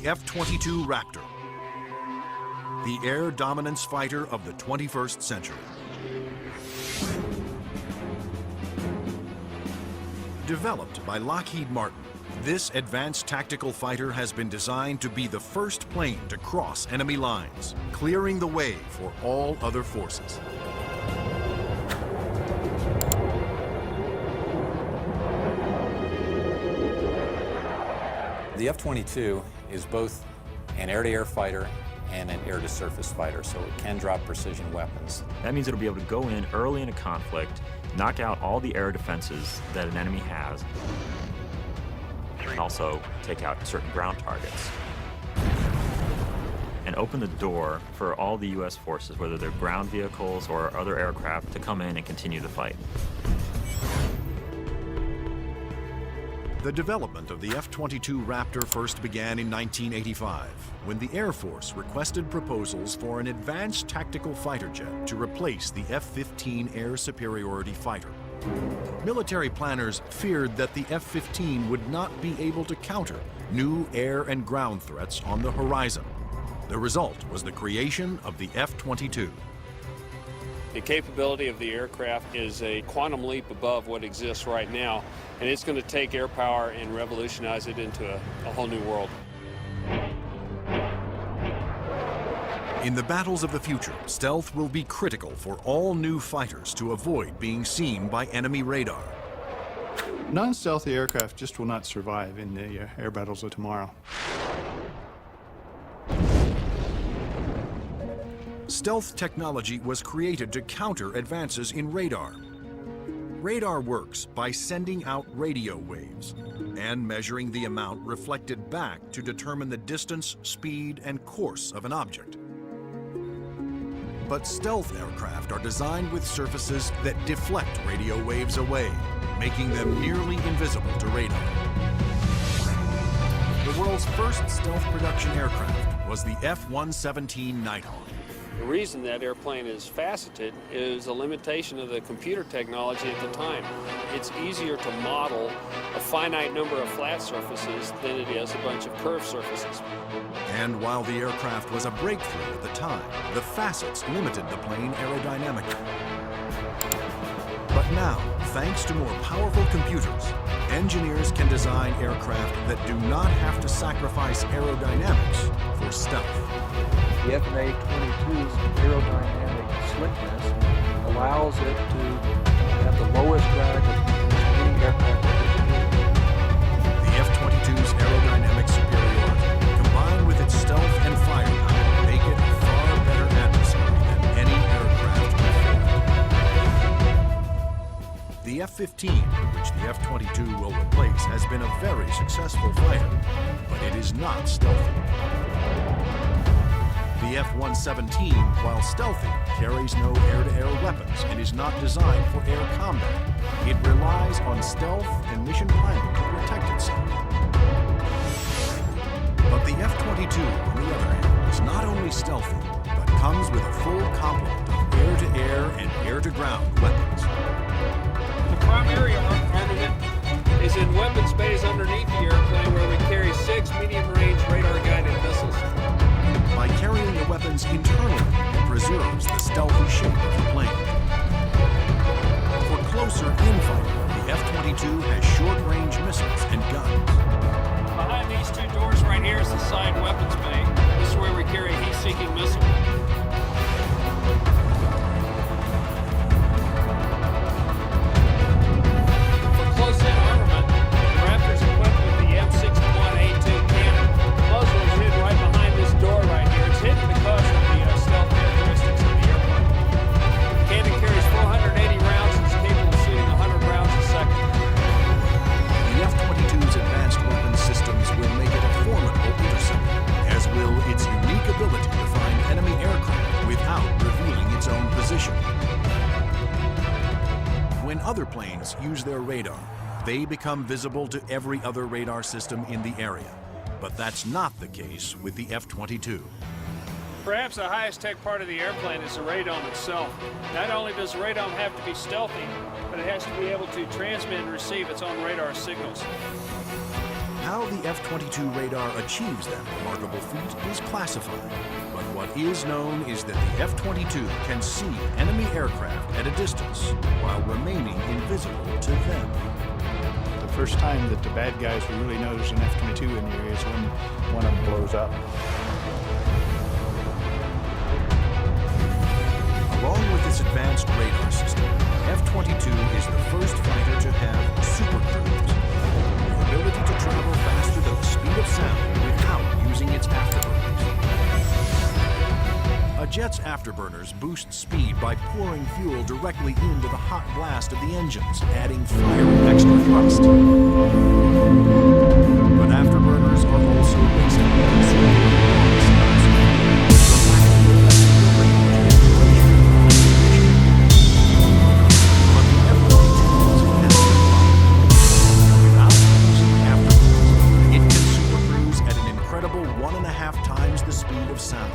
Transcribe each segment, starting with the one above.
F-22 Raptor, the air dominance fighter of the 21st century. Developed by Lockheed Martin, this advanced tactical fighter has been designed to be the first plane to cross enemy lines, clearing the way for all other forces. The F-22 is both an air-to-air fighter and an air-to-surface fighter, so it can drop precision weapons. That means it'll be able to go in early in a conflict, knock out all the air defenses that an enemy has, and also take out certain ground targets, and open the door for all the U.S. forces, whether they're ground vehicles or other aircraft, to come in and continue the fight. The development of the F-22 Raptor first began in 1985, when the Air Force requested proposals for an advanced tactical fighter jet to replace the F-15 air superiority fighter. Military planners feared that the F-15 would not be able to counter new air and ground threats on the horizon. The result was the creation of the F-22. The capability of the aircraft is a quantum leap above what exists right now, and it's going to take air power and revolutionize it into a whole new world. In the battles of the future, stealth will be critical for all new fighters to avoid being seen by enemy radar. Non-stealthy aircraft just will not survive in the air battles of tomorrow. Stealth technology was created to counter advances in radar. Radar works by sending out radio waves and measuring the amount reflected back to determine the distance, speed, and course of an object. But stealth aircraft are designed with surfaces that deflect radio waves away, making them nearly invisible to radar. The world's first stealth production aircraft was the F-117 Nighthawk. The reason that airplane is faceted is a limitation of the computer technology at the time. It's easier to model a finite number of flat surfaces than it is a bunch of curved surfaces. And while the aircraft was a breakthrough at the time, the facets limited the plane aerodynamically. But now, thanks to more powerful computers, engineers can design aircraft that do not have to sacrifice aerodynamics for stealth. The F-22's aerodynamic slickness allows it to have the lowest drag of any aircraft ever. The F-22's aerodynamic superiority, combined with its stealth and firepower, make it a far better adversary than any aircraft before. The F-15, which the F-22 will replace, has been a very successful fighter, but it is not stealthy. The F-117, while stealthy, carries no air-to-air weapons and is not designed for air combat. It relies on stealth and mission planning to protect itself. But the F-22, on the other hand, is not only stealthy, but comes with a full complement of air-to-air and air-to-ground weapons. The primary armament is in weapons bays underneath the airplane, where we carry 6 medium-range radar-guided missiles. By carrying the weapons internally, it preserves the stealthy shape of the plane. For closer infighting, the F-22 has short-range missiles and guns. Behind these two doors right here is the side weapons bay. This is where we carry a heat-seeking missile. For close-in armament, the Raptor's equipped with the M61A2 cannon. The muzzle is hidden right behind this door right here. It's hidden because of the stealth characteristics of the airplane. The cannon carries 480 rounds and is capable of shooting 100 rounds a second. The F-22's advanced weapon systems will make it a formidable interceptor, as will its unique ability to find enemy aircraft without revealing its own position. When other planes use their radar, they become visible to every other radar system in the area. But that's not the case with the F-22. Perhaps the highest tech part of the airplane is the radome itself. Not only does the radome have to be stealthy, but it has to be able to transmit and receive its own radar signals. How the F-22 radar achieves that remarkable feat is classified. But what is known is that the F-22 can see enemy aircraft at a distance while remaining invisible to them. The first time that the bad guys will really know there's an F-22 in the area is when one of them blows up. Along with its advanced radar system, F-22 is the first fighter to have super cruise, the ability to travel faster than the speed of sound without using its afterburners. A jet's afterburners boost speed by pouring fuel directly into the hot blast of the engines, adding fiery extra thrust. But afterburners are also wasted by consuming enormous amounts of fuel, but the F-22's without using afterburners, it can supercruise at an incredible 1.5 times the speed of sound,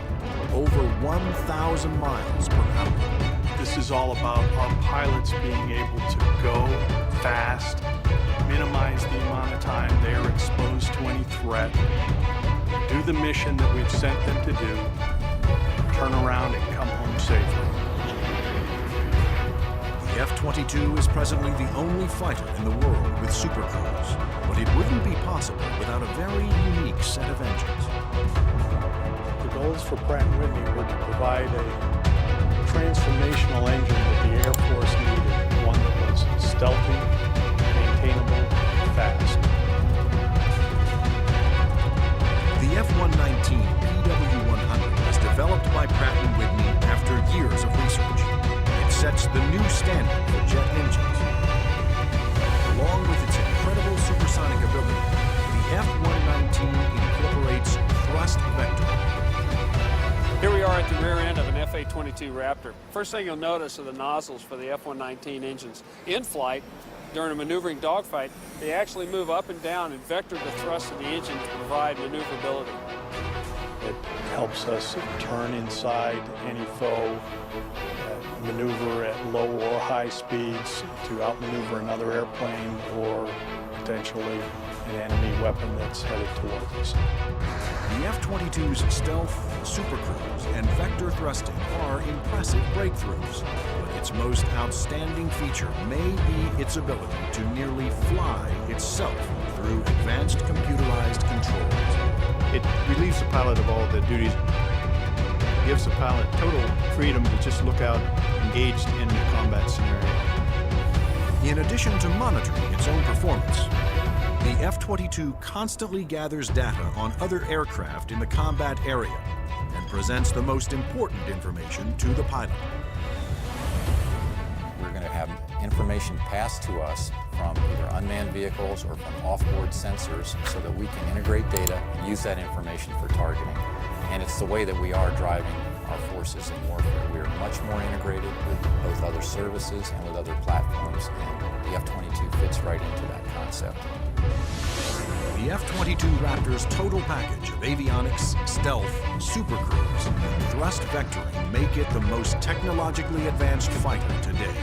over 1,000 miles per hour. This is all about our pilots being able to go fast, minimize the amount of time they are exposed to any threat, do the mission that we've sent them to do, turn around and come home safely. The F-22 is presently the only fighter in the world with supercruise, but it wouldn't be possible without a very unique set of engines. The goals for Pratt & Whitney were to provide a transformational engine that the Air Force needed, one that was stealthy, maintainable, fast. The F-119 PW-100 was developed by Pratt & Whitney after years of research. It sets the new standard for jet engines. Along with its incredible supersonic ability, the F-119 incorporates thrust vector. Here we are at the rear end of an F-A-22 Raptor. First thing you'll notice are the nozzles for the F-119 engines. In flight, during a maneuvering dogfight, they actually move up and down and vector the thrust of the engine to provide maneuverability. It helps us turn inside any foe, maneuver at low or high speeds to outmaneuver another airplane or potentially an enemy weapon that's headed towards us. The F-22's stealth, supercruise, and vector thrusting are impressive breakthroughs, but its most outstanding feature may be its ability to nearly fly itself through advanced computerized controls. It relieves the pilot of all the duties, gives the pilot total freedom to just look out engaged in the combat scenario. In addition to monitoring its own performance, the F-22 constantly gathers data on other aircraft in the combat area and presents the most important information to the pilot. We're going to have information passed to us from either unmanned vehicles or from off-board sensors so that we can integrate data and use that information for targeting. And it's the way that we are driving our forces in warfare. We are much more integrated with both other services and with other platforms, and the F-22 fits right into that concept. The F-22 Raptor's total package of avionics, stealth, supercruise, and thrust vectoring make it the most technologically advanced fighter today.